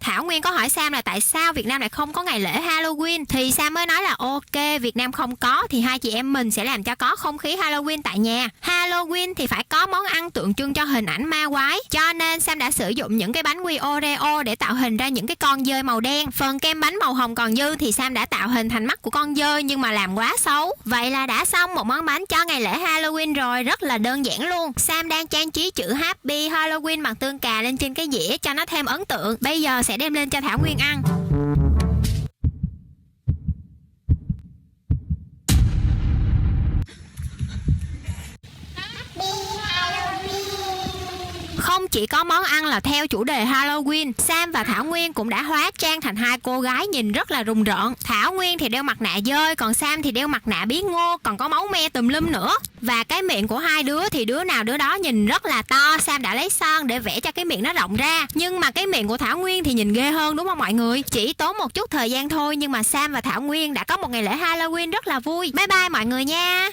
Thảo Nguyên có hỏi Sam là tại sao Việt Nam lại không có ngày lễ Halloween, thì Sam mới nói là ok, Việt Nam không có thì hai chị em mình sẽ làm cho có không khí Halloween tại nhà. Halloween thì phải có món ăn tượng trưng cho hình ảnh ma quái, cho nên Sam đã sử dụng những cái bánh quy Oreo để tạo hình ra những cái con dơi màu đen. Phần kem bánh màu hồng còn dư thì Sam đã tạo hình thành mắt của con dơi nhưng mà làm quá xấu. Vậy là đã xong một món bánh cho ngày lễ Halloween rồi, rất là đơn giản luôn. Sam đang trang trí chữ Happy Halloween bằng tương cà lên trên cái dĩa cho nó thêm ấn tượng. Bây giờ sẽ đem lên cho Thảo Nguyên ăn. Không chỉ có món ăn là theo chủ đề Halloween, Sam và Thảo Nguyên cũng đã hóa trang thành hai cô gái nhìn rất là rùng rợn. Thảo Nguyên thì đeo mặt nạ dơi, còn Sam thì đeo mặt nạ bí ngô, còn có máu me tùm lum nữa. Và cái miệng của hai đứa thì đứa nào đứa đó nhìn rất là to. Sam đã lấy son để vẽ cho cái miệng nó rộng ra, nhưng mà cái miệng của Thảo Nguyên thì nhìn ghê hơn, đúng không mọi người? Chỉ tốn một chút thời gian thôi nhưng mà Sam và Thảo Nguyên đã có một ngày lễ Halloween rất là vui. Bye bye mọi người nha.